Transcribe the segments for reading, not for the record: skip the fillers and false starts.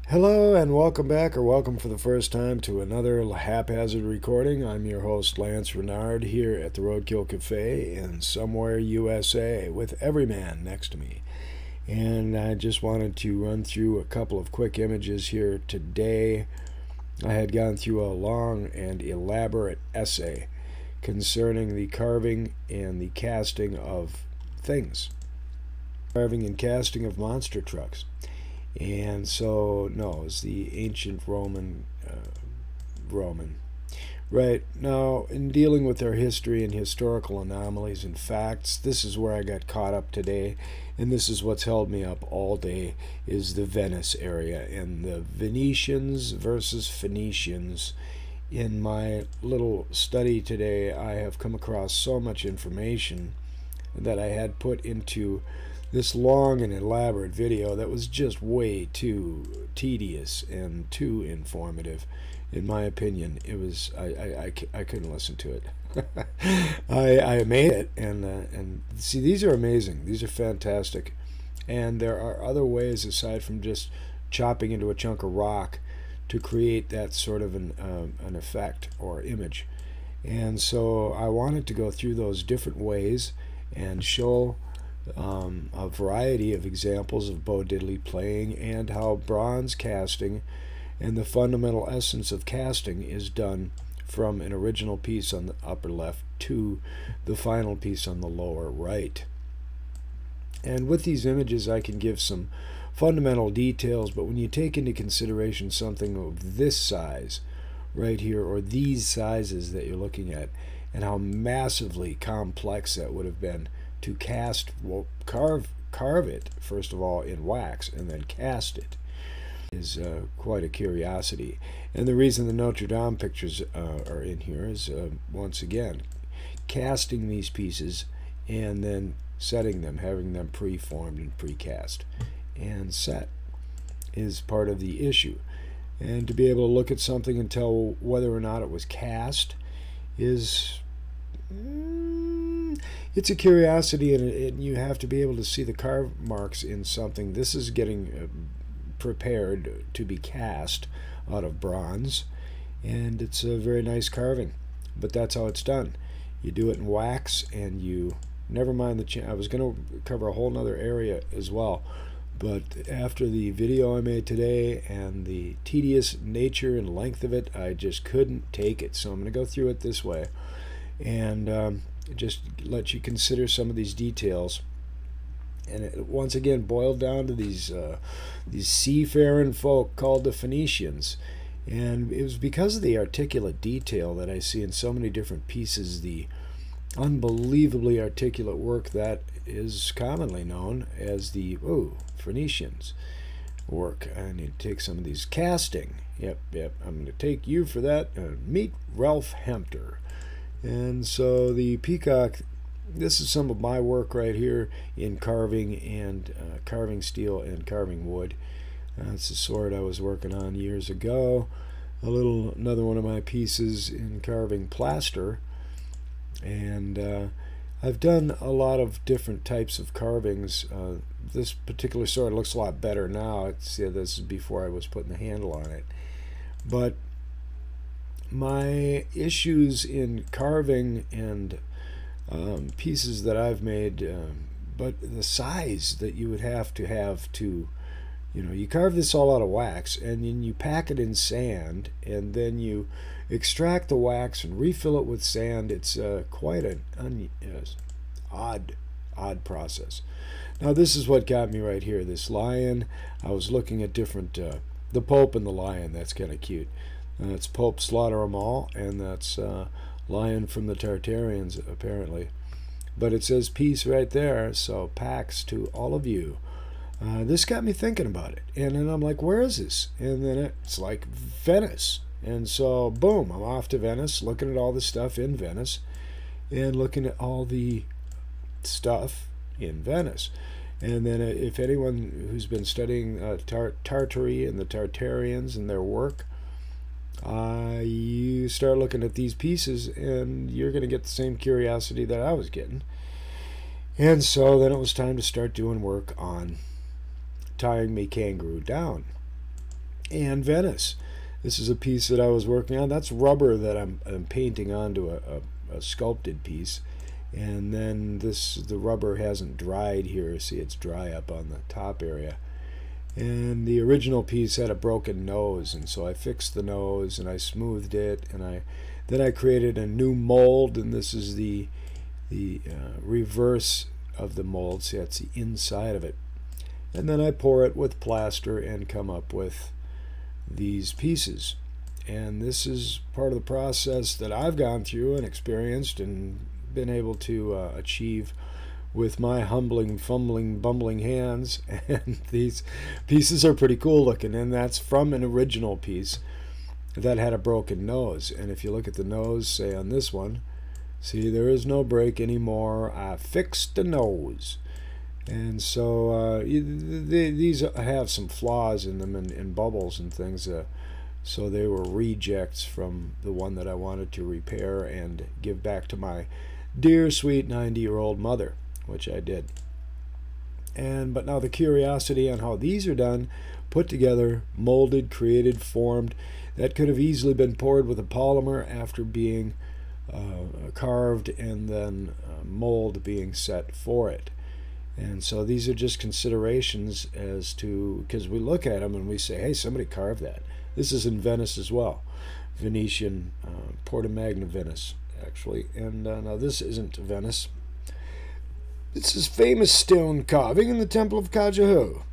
Hello and welcome back, or welcome for the first time to another Haphazard recording. I'm your host, Lance Reynard, here at the Roadkill Cafe in somewhere USA with Everyman next to me. And I just wanted to run through a couple of quick images here today. I had gone through a long and elaborate essay concerning the carving and the casting of things. Carving and casting of monster trucks. And so, no, it's the ancient Roman. Right, now, in dealing with their history and historical anomalies and facts, this is where I got caught up today, and this is what's held me up all day, is the Venice area, and the Venetians versus Phoenicians. In my little study today, I have come across so much information that I had put into this long and elaborate video that was just way too tedious and too informative. In my opinion, it was I couldn't listen to it. I made it, and see, these are amazing. These are fantastic, and there are other ways aside from just chopping into a chunk of rock to create that sort of an effect or image. And so I wanted to go through those different ways and show a variety of examples of Bo Diddley playing, and how bronze casting and the fundamental essence of casting is done from an original piece on the upper left to the final piece on the lower right. And with these images I can give some fundamental details, but when you take into consideration something of this size right here, or these sizes that you're looking at, and how massively complex that would have been to cast, well, carve it first of all in wax and then cast it, is quite a curiosity. And the reason the Notre Dame pictures are in here is once again casting these pieces and then setting them, having them pre-formed and pre-cast and set, is part of the issue. And to be able to look at something and tell whether or not it was cast is it's a curiosity, and you have to be able to see the carve marks in something. This is getting prepared to be cast out of bronze, and it's a very nice carving, but that's how it's done. You do it in wax, and you never mind the I was going to cover a whole nother area as well, but after the video I made today and the tedious nature and length of it, I just couldn't take it. So I'm going to go through it this way and just let you consider some of these details. And it once again boiled down to these seafaring folk called the Phoenicians. And it was because of the articulate detail that I see in so many different pieces, the unbelievably articulate work that is commonly known as the Phoenicians work. I need to take some of these casting. Yep, I'm going to take you for that. Meet Ralph Hempter. And so the peacock, this is some of my work right here in carving and carving steel and carving wood. That's the sword I was working on years ago. Another one of my pieces in carving plaster. And I've done a lot of different types of carvings. This particular sword looks a lot better now. This is before I was putting the handle on it. But my issues in carving and pieces that I've made, but the size that you would have to, you carve this all out of wax, and then you pack it in sand, and then you extract the wax and refill it with sand. It's quite an odd process. Now this is what got me right here. This lion, I was looking at different, the Pope and the lion, that's kind of cute. That's Pope Slaughter 'em All, and that's Lion from the Tartarians, apparently. But it says peace right there, so pax to all of you. This got me thinking about it, and then I'm like, where is this? And then it's like Venice. And so, boom, I'm off to Venice, looking at all the stuff in Venice, and looking at all the stuff in Venice. And then if anyone who's been studying Tartary and the Tartarians and their work, you start looking at these pieces and you're going to get the same curiosity that I was getting. And so then it was time to start doing work on tying me kangaroo down. and Venice. This is a piece that I was working on. That's rubber that I'm painting onto a sculpted piece. And then the rubber hasn't dried here. See, it's dry up on the top area. And the original piece had a broken nose, and so I fixed the nose and I smoothed it, and then I created a new mold, and this is the reverse of the mold. See, that's the inside of it. And then I pour it with plaster and come up with these pieces. And this is part of the process that I've gone through and experienced and been able to achieve with my humbling, fumbling, bumbling hands. And these pieces are pretty cool looking, and that's from an original piece that had a broken nose. And if you look at the nose, say on this one, see, there is no break anymore. I fixed the nose. And so these have some flaws in them and bubbles and things, so they were rejects from the one that I wanted to repair and give back to my dear sweet 90-year-old mother, which I did. But now the curiosity on how these are done, put together, molded, created, formed, that could have easily been poured with a polymer after being carved, and then mold being set for it. And so these are just considerations as to, because we look at them and we say, hey, somebody carved that. This is in Venice as well. Venetian, Porta Magna, Venice, actually. And now this isn't Venice. This is famous stone carving in the Temple of Khajuraho,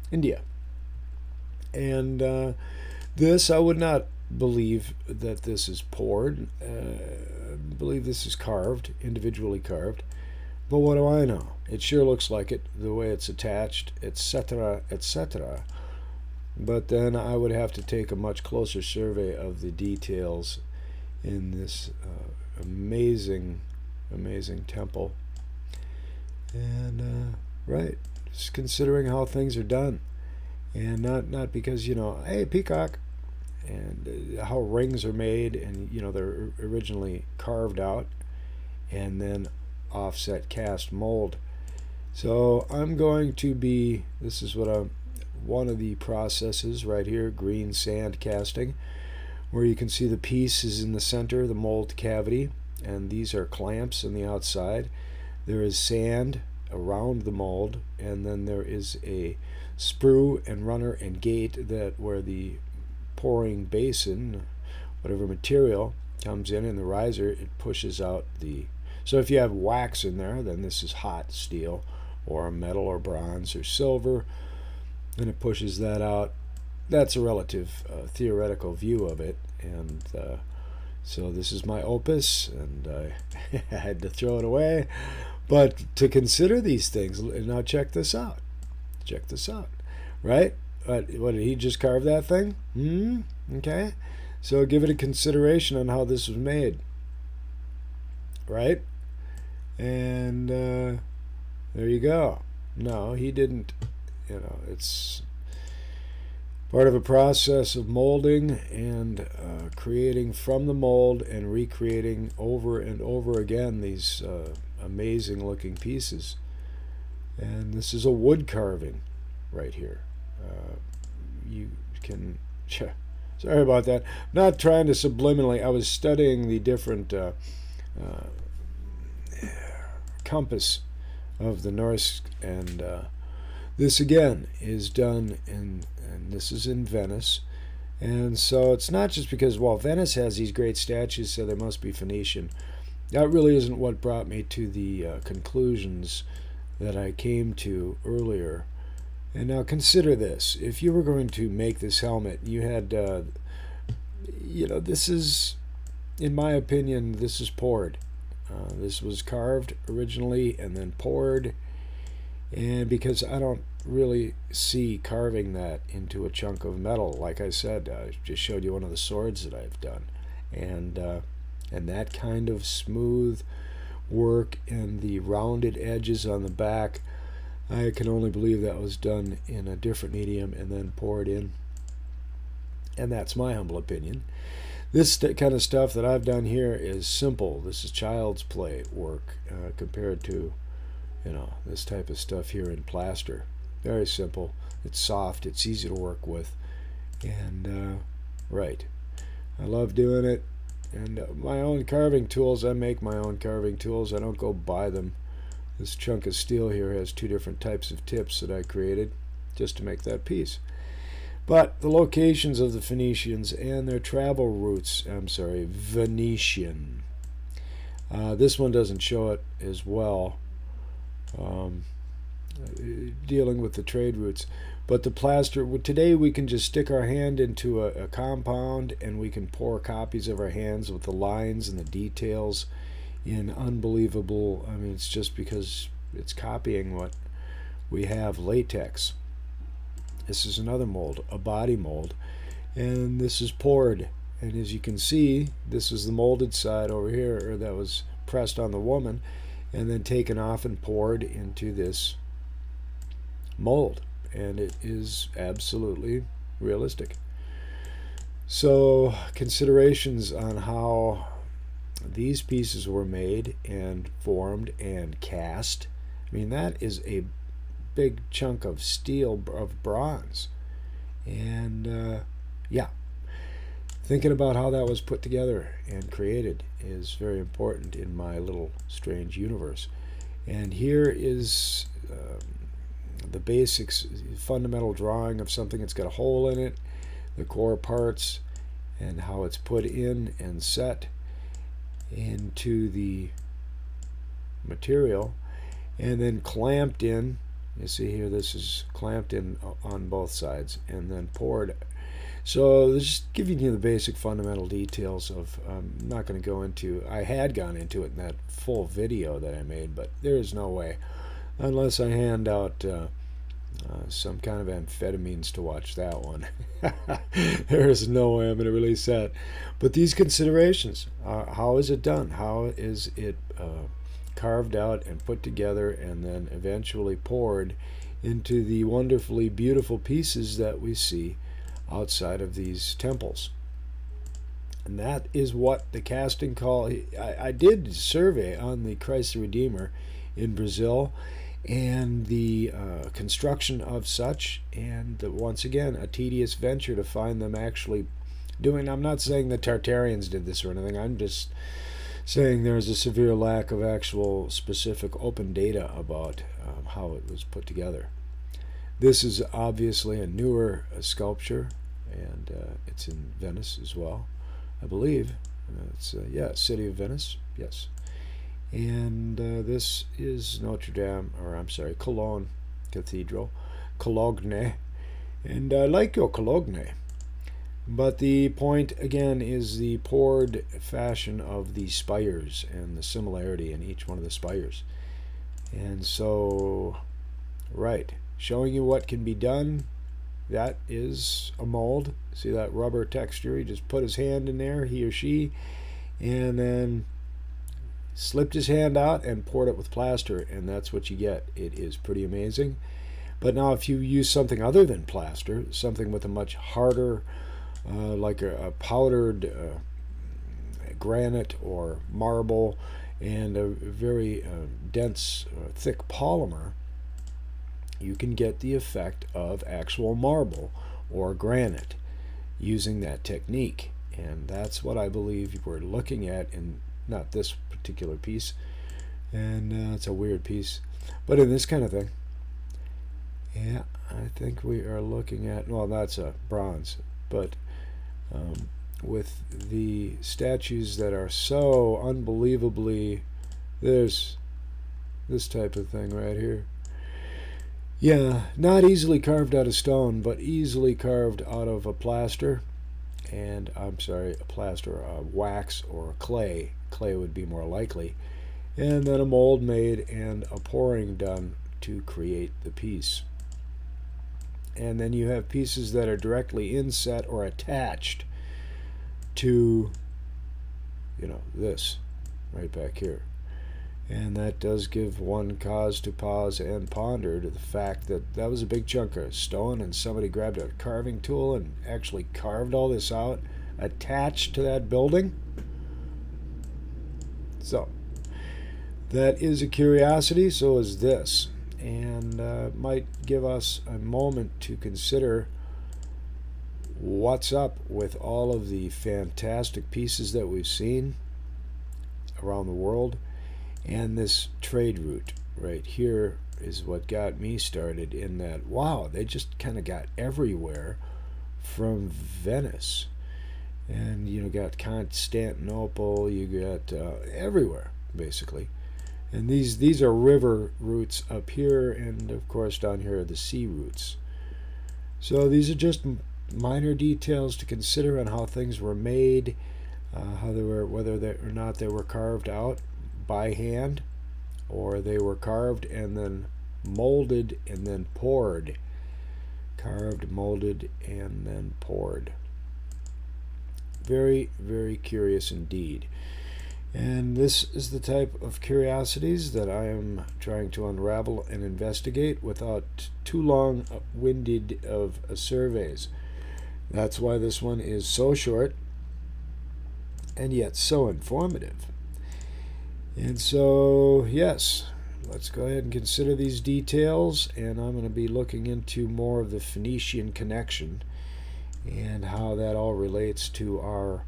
India. And this, I would not believe that this is poured. I believe this is carved, individually carved. But what do I know? It sure looks like it, the way it's attached, etc., etc. But then I would have to take a much closer survey of the details in this amazing, amazing temple. And, right, just considering how things are done. And not because, you know, hey, peacock, and how rings are made, and, you know, they're originally carved out and then offset cast mold. So I'm going to be, this is what one of the processes right here, green sand casting, where you can see the piece is in the center, the mold cavity, and these are clamps on the outside. There is sand around the mold, and then there is a sprue and runner and gate that where the pouring basin, whatever material comes in the riser, it pushes out the, so if you have wax in there, then this is hot steel or metal or bronze or silver, and it pushes that out. That's a relative theoretical view of it. And so this is my opus, and I had to throw it away. But to consider these things, now check this out. Check this out, right? What did he just carve that thing? Okay. So give it a consideration on how this was made, right? And there you go. No, he didn't. You know, it's part of a process of molding and creating from the mold and recreating over and over again these amazing looking pieces. And this is a wood carving right here. You can, sorry about that. I'm not trying to subliminally, I was studying the different compass of the Norse, and this again is done in, and this is in Venice. And so it's not just because, well, Venice has these great statues, so they must be Phoenician. That really isn't what brought me to the conclusions that I came to earlier. And now consider this. If you were going to make this helmet, you had, you know, this is, in my opinion, this is poured. This was carved originally and then poured. And because I don't really see carving that into a chunk of metal, like I said, I just showed you one of the swords that I've done. And that kind of smooth work and the rounded edges on the back, I can only believe that was done in a different medium and then poured in. And that's my humble opinion. This kind of stuff that I've done here is simple. This is child's play work compared to, you know, this type of stuff here in plaster. Very simple. It's soft. It's easy to work with. And, right. I love doing it. And my own carving tools, I make my own carving tools. I don't go buy them. This chunk of steel here has 2 different types of tips that I created just to make that piece. But the locations of the Phoenicians and their travel routes, Venetian. This one doesn't show it as well, dealing with the trade routes. But the plaster, today we can just stick our hand into a compound and we can pour copies of our hands with the lines and the details in unbelievable, I mean, it's just because it's copying what we have, latex. This is another mold, a body mold, and this is poured. And as you can see, this is the molded side over here, or that was pressed on the woman, and then taken off and poured into this mold. And it is absolutely realistic. So considerations on how these pieces were made and formed and cast. I mean, that is a big chunk of steel, of bronze. And yeah, thinking about how that was put together and created is very important in my little strange universe. And here is the basics, fundamental drawing of something that's got a hole in it, the core parts, and how it's put in and set into the material, and then clamped in. You see here, this is clamped in on both sides and then poured. So just giving you the basic fundamental details of, I'm not going to go into, I had gone into it in that full video that I made, but there is no way, unless I hand out some kind of amphetamines to watch that one. There is no way I'm going to release that. But these considerations, how is it done? How is it carved out and put together and then eventually poured into the wonderfully beautiful pieces that we see outside of these temples? And that is what the casting call. I did a survey on the Christ the Redeemer in Brazil and the construction of such, and once again a tedious venture to find them actually doing. I'm not saying the Tartarians did this or anything, I'm just saying there's a severe lack of actual specific open data about how it was put together. This is obviously a newer sculpture, and it's in Venice as well, I believe. It's yeah, city of Venice, yes. And this is Notre Dame, or I'm sorry, Cologne Cathedral, Cologne. And I like your Cologne. But the point, again, is the poured fashion of the spires and the similarity in each one of the spires. And so, right, showing you what can be done. That is a mold. See that rubber texture? He just put his hand in there, he or she, and then slipped his hand out and poured it with plaster, and that's what you get. It is pretty amazing. But now if you use something other than plaster, something with a much harder, like a powdered granite or marble, and a very dense, thick polymer, you can get the effect of actual marble or granite using that technique. And that's what I believe we're looking at in not this particular piece, and it's a weird piece, but in this kind of thing. Yeah, I think we are looking at, well, that's a bronze, but with the statues that are so unbelievably, there's this type of thing right here. Yeah, not easily carved out of stone, but easily carved out of a plaster, and I'm sorry, a plaster, wax or clay. Clay would be more likely, and then a mold made and a pouring done to create the piece. And then you have pieces that are directly inset or attached to, you know, this right back here. And that does give one cause to pause and ponder to the fact that that was a big chunk of stone, and somebody grabbed a carving tool and actually carved all this out attached to that building. So that is a curiosity. So is this. and might give us a moment to consider what's up with all of the fantastic pieces that we've seen around the world. And this trade route right here is what got me started in that, wow, they just kind of got everywhere from Venice. And you got Constantinople, you got everywhere basically. And these are river routes up here, and of course down here are the sea routes. So these are just minor details to consider on how things were made, how they were, whether or not they were carved out by hand, or they were carved and then molded and then poured. Carved, molded, and then poured. Very, very curious indeed. And this is the type of curiosities that I am trying to unravel and investigate without too long-winded of surveys. That's why this one is so short and yet so informative. And so, yes, let's go ahead and consider these details, and I'm going to be looking into more of the Phoenician connection and how that all relates to our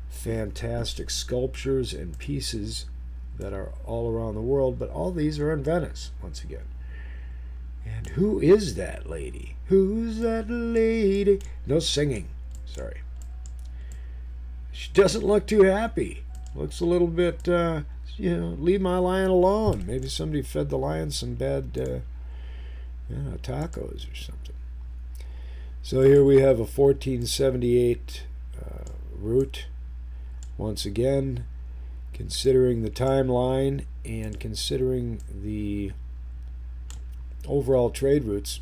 fantastic sculptures and pieces that are all around the world, but all these are in Venice once again. And who is that lady? Who's that lady? No singing, sorry. She doesn't look too happy. Looks a little bit, leave my lion alone. Maybe somebody fed the lion some bad tacos or something. So here we have a 1478 route. Once again, considering the timeline and considering the overall trade routes,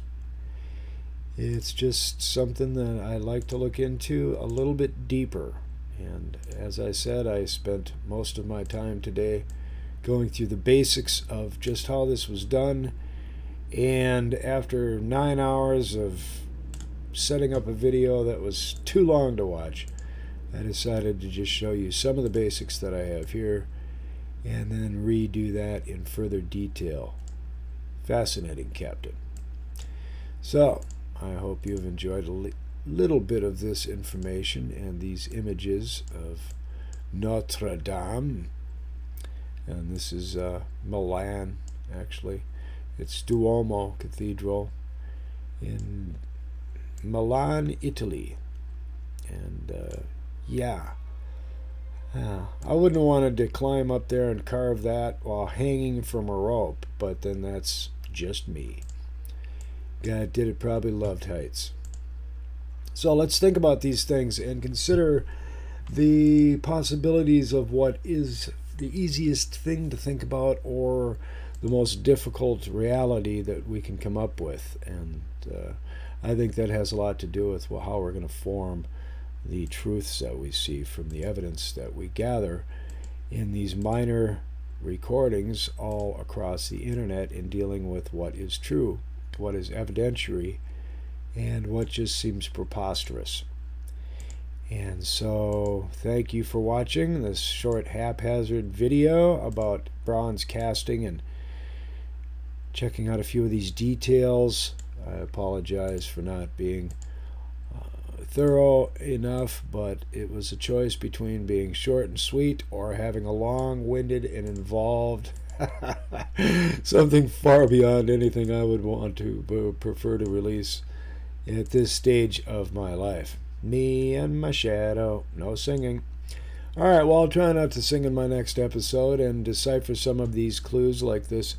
it's just something that I like to look into a little bit deeper. And as I said, I spent most of my time today going through the basics of just how this was done. And after 9 hours of setting up a video that was too long to watch, I decided to just show you some of the basics that I have here and then redo that in further detail. Fascinating, Captain. So, I hope you've enjoyed a little bit of this information and these images of Notre Dame. And this is Milan, actually. It's Duomo Cathedral in Milan, Italy. And yeah, I wouldn't have wanted to climb up there and carve that while hanging from a rope, but then that's just me. Guy that did it probably loved heights. So let's think about these things and consider the possibilities of what is the easiest thing to think about or the most difficult reality that we can come up with. And I think that has a lot to do with how we're going to form the truths that we see from the evidence that we gather in these minor recordings all across the internet in dealing with what is true, what is evidentiary, and what just seems preposterous. And so thank you for watching this short haphazard video about bronze casting and checking out a few of these details. I apologize for not being thorough enough, but it was a choice between being short and sweet or having a long-winded and involved something far beyond anything I would want to prefer to release at this stage of my life. Me and my shadow. No singing. All right, well, I'll try not to sing in my next episode and decipher some of these clues like this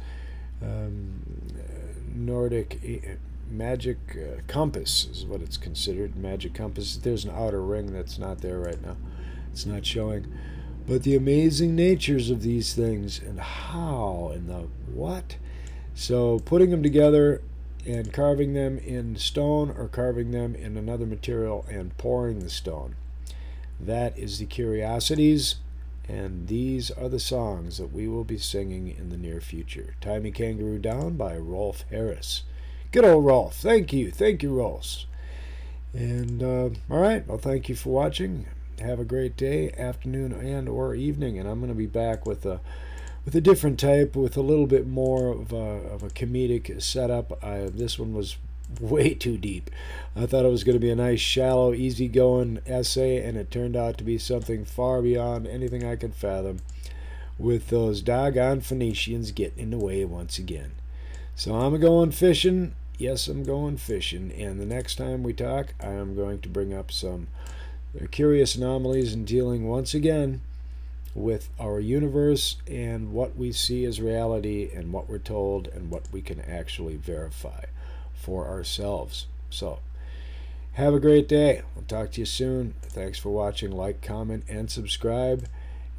Nordic magic compass is what it's considered. Magic compass. There's an outer ring that's not there right now. It's not showing. But the amazing natures of these things and how and the what. So putting them together and carving them in stone or carving them in another material and pouring the stone. That is the curiosities, and these are the songs that we will be singing in the near future. Tie Me Kangaroo Down by Rolf Harris. Good old Rolf. Thank you. Thank you, Rolf. And, all right. Well, thank you for watching. Have a great day, afternoon, and or evening. And I'm going to be back with with a different type, with a little bit more of a comedic setup. This one was way too deep. I thought it was going to be a nice, shallow, easygoing essay, and it turned out to be something far beyond anything I could fathom, with those doggone Phoenicians getting in the way once again. So I'm going fishing. Yes, I'm going fishing. And the next time we talk, I am going to bring up some curious anomalies and dealing once again with our universe and what we see as reality and what we're told and what we can actually verify for ourselves. So have a great day. I'll talk to you soon. Thanks for watching. Like, comment, and subscribe,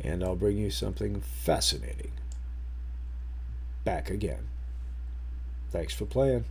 and I'll bring you something fascinating back again. Thanks for playing.